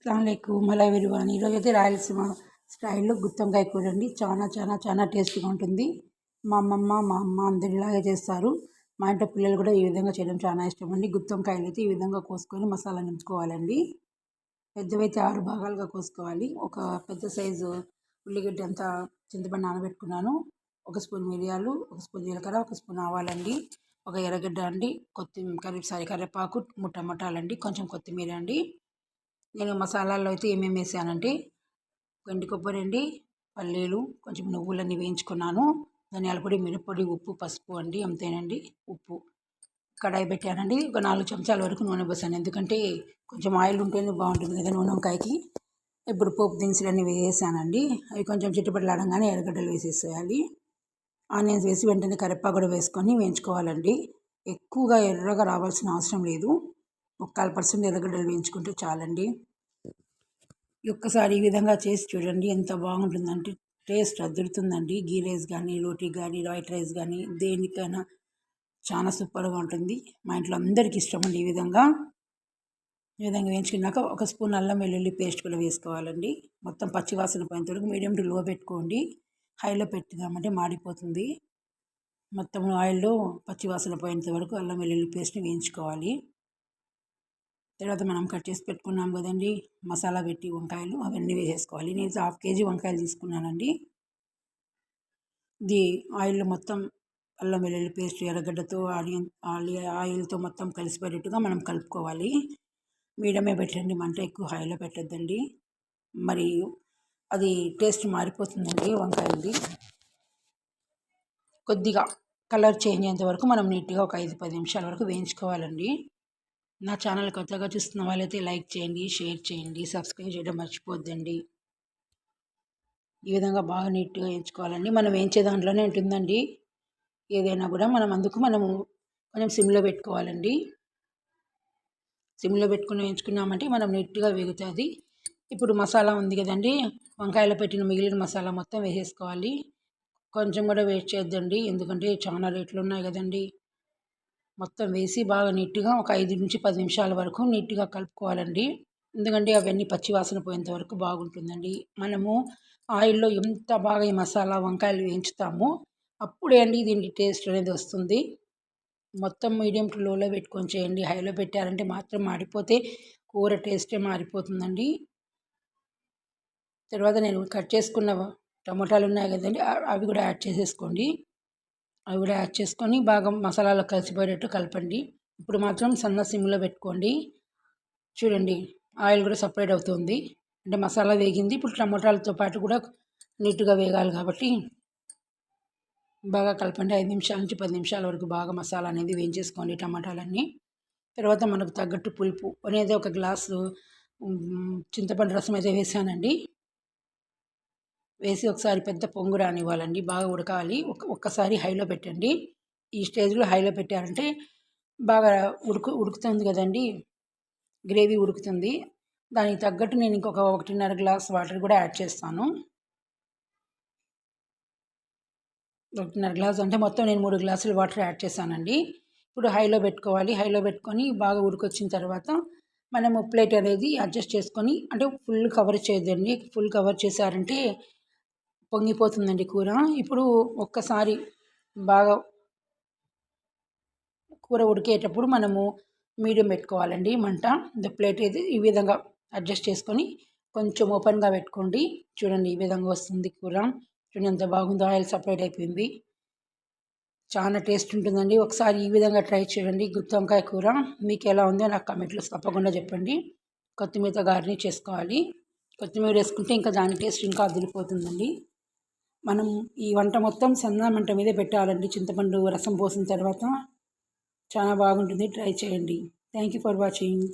అస్సలాముఅలైకుం hello everyone. ఈరోజైతే రాయలసీమ స్టైల్లో గుత్తొంకాయ కూర అండి. చాలా టేస్టీగా ఉంటుంది. మా అమ్మ అందరిలాగే చేస్తారు. మా ఇంట్లో పిల్లలు కూడా ఈ విధంగా చేయడం చాలా ఇష్టం అండి. గుత్తొంకాయలు అయితే ఈ విధంగా కోసుకొని మసాలా నింపుకోవాలండి. పెద్దవైతే 6 భాగాలుగా కోసుకోవాలి. ఒక పెద్ద సైజు ఉల్లిగడ్డ అంతా చింతపండు నానబెట్టుకున్నాను. 1 స్పూన్ మిరియాలు, 1 స్పూన్ జీలకర్ర, 1 స్పూన్ ఆవాలండి, ఒక ఎర్రగడ్డ అండి, కరివేపాకు, 3 టమాటాలండి, కొంచెం కొత్తిమీర అండి. నేను మసాలాల్లో అయితే ఏమేమి వేసానంటే ఎండు కొబ్బరి అండి, పల్లీలు, కొంచెం నువ్వులన్నీ వేయించుకున్నాను, ధనియాల పొడి, మిరప్పొడి, ఉప్పు, పసుపు అండి, అంతేనండి. ఉప్పు కడాయి పెట్టానండి. ఒక 4 చెంచాల వరకు నూనె పోసాను, ఎందుకంటే కొంచెం ఆయిల్ ఉంటేనే బాగుంటుంది కదా నూనె వంకాయకి. ఇప్పుడు పోపు దినుసులన్నీ వేసానండి. అవి కొంచెం చిట్టుపట్లాడంగానే ఎర్రగడ్డలు వేసేసేయాలి. ఆనియన్స్ వేసి వెంటనే కరివేపాకు కూడా వేసుకొని వేయించుకోవాలండి. ఎక్కువగా ఎర్రగా రావాల్సిన అవసరం లేదు. 1/4% ఎర్రగడ్డలు వేయించుకుంటే చాలండి. ఒక్కసారి ఈ విధంగా చేసి చూడండి, ఎంత బాగుంటుందంటే టేస్ట్ అద్దురుతుందండి. గీ రైస్ కానీ, రోటీ కానీ, వైట్ రైస్ కానీ, దేనికైనా చాలా సూపర్గా ఉంటుంది. మా ఇంట్లో అందరికీ ఇష్టం అండి. ఈ విధంగా వేయించుకున్నాక 1 స్పూన్ అల్లం వెల్లుల్లి పేస్ట్ కూడా వేసుకోవాలండి. మొత్తం పచ్చివాసన పోయేంత వరకు మీడియం టు లో పెట్టుకోండి. హైలో పెట్టినామంటే మాడిపోతుంది. మొత్తం ఆయిల్లో పచ్చివాసన పోయేంత వరకు అల్లం వెల్లుల్లి పేస్ట్ని వేయించుకోవాలి. తర్వాత మనం కట్ చేసి పెట్టుకున్నాం కదండి మసాలా పెట్టి వంకాయలు, అవన్నీ వేసేసుకోవాలి. నేను 1/2 kg వంకాయలు తీసుకున్నానండి. ఇది ఆయిల్లో మొత్తం అల్లం వెల్లుల్లి పేస్ట్ ఎర్రగడ్డతో ఆయిల్తో మొత్తం కలిసిపోయేట్టుగా మనం కలుపుకోవాలి. మీడియమే పెట్టండి, మంట ఎక్కువ హైలో పెట్టద్దండి, మరి అది టేస్ట్ మారిపోతుందండి వంకాయది. కొద్దిగా కలర్ చేంజ్ అయ్యేంత వరకు మనం నీట్గా ఒక 5-10 నిమిషాల వరకు వేయించుకోవాలండి. నా ఛానల్ కొత్తగా చూస్తున్న వాళ్ళైతే లైక్ చేయండి, షేర్ చేయండి, సబ్స్క్రైబ్ చేయడం మర్చిపోద్దండి. ఈ విధంగా బాగా నీట్గా వేయించుకోవాలండి. మనం వేయించే దాంట్లోనే ఉంటుందండి ఏదైనా కూడా. మనము కొంచెం సిమ్లో పెట్టుకోవాలండి. సిమ్లో పెట్టుకుని వేయించుకున్నామంటే మనం నీట్గా వేగుతుంది. ఇప్పుడు మసాలా ఉంది కదండి, వంకాయలో పెట్టిన మిగిలిన మసాలా మొత్తం వేసేసుకోవాలి. కొంచెం కూడా వేస్ట్ చేయొద్దండి, ఎందుకంటే చాలా రేట్లు ఉన్నాయి కదండి. మొత్తం వేసి బాగా నీట్గా ఒక 5-10 నిమిషాల వరకు నీట్గా కలుపుకోవాలండి. ఎందుకంటే అవన్నీ పచ్చివాసన పోయేంత వరకు బాగుంటుందండి. మనము ఆయిల్లో ఎంత బాగా ఈ మసాలా వంకాయలు వేయించుతామో అప్పుడే అండి దీనికి టేస్ట్ అనేది వస్తుంది. మొత్తం మీడియం టు లోలో పెట్టుకొని చేయండి. హైలో పెట్టారంటే మాత్రం మాడిపోతే కూర టేస్టే మారిపోతుందండి. తర్వాత నేను కట్ చేసుకున్న టమోటాలు ఉన్నాయి కదండి, అవి కూడా యాడ్ చేసేసుకోండి. అవి కూడా యాడ్ చేసుకొని బాగా మసాలాలో కలిసిపోయేటట్టు కలపండి. ఇప్పుడు మాత్రం సన్న సిమ్లో పెట్టుకోండి. చూడండి ఆయిల్ కూడా సపరేట్ అవుతుంది, అంటే మసాలా వేగింది. ఇప్పుడు టమోటాలతో పాటు కూడా నీట్గా వేగాలి కాబట్టి బాగా కలపండి. 5 నిమిషాల నుంచి 10 నిమిషాల వరకు బాగా మసాలా అనేది వేయించేసుకోండి టమాటాలన్నీ. తర్వాత మనకు తగ్గట్టు పులుపు అనేది 1 గ్లాసు చింతపండు రసం అయితే వేసానండి. వేసి ఒకసారి పెద్ద పొంగు రానివ్వాలండి, బాగా ఉడకాలి. ఒక్కసారి హైలో పెట్టండి. ఈ స్టేజ్లో హైలో పెట్టారంటే బాగా ఉడుకుతుంది కదండి, గ్రేవీ ఉడుకుతుంది. దానికి తగ్గట్టు నేను ఇంకొక 1.5 గ్లాస్ వాటర్ కూడా యాడ్ చేస్తాను. 1.5 గ్లాస్ అంటే మొత్తం నేను 3 గ్లాసులు వాటర్ యాడ్ చేశానండి. ఇప్పుడు హైలో పెట్టుకోవాలి. హైలో పెట్టుకొని బాగా ఉడికొచ్చిన తర్వాత మనము ప్లేట్ అనేది అడ్జస్ట్ చేసుకొని, అంటే ఫుల్ కవర్ చేయొద్దండి. ఫుల్ కవర్ చేశారంటే పొంగిపోతుందండి కూర. ఇప్పుడు ఒక్కసారి బాగా కూర ఉడికేటప్పుడు మనము మీడియం పెట్టుకోవాలండి మంట. ప్లేట్ అయితే ఈ విధంగా అడ్జస్ట్ చేసుకొని కొంచెం ఓపెన్గా పెట్టుకోండి. చూడండి ఈ విధంగా వస్తుంది కూర. చూడండి ఎంత బాగుందో, ఆయిల్ సపరేట్ అయిపోయింది. చాలా టేస్ట్ ఉంటుందండి. ఒకసారి ఈ విధంగా ట్రై చేయండి గుత్తొంకాయ కూర. మీకు ఎలా ఉందో నాకు కామెంట్లో తప్పకుండా చెప్పండి. కొత్తిమీరతో గార్నిష్ చేసుకోవాలి. కొత్తిమీర వేసుకుంటే ఇంకా దాని టేస్ట్ ఇంకా అదిరిపోతుందండి. మనం ఈ వంట మొత్తం సన్న మంట మీదే పెట్టాలండి. చింతపండు రసం పోసిన తర్వాత చాలా బాగుంటుంది, ట్రై చేయండి. Thank you for watching.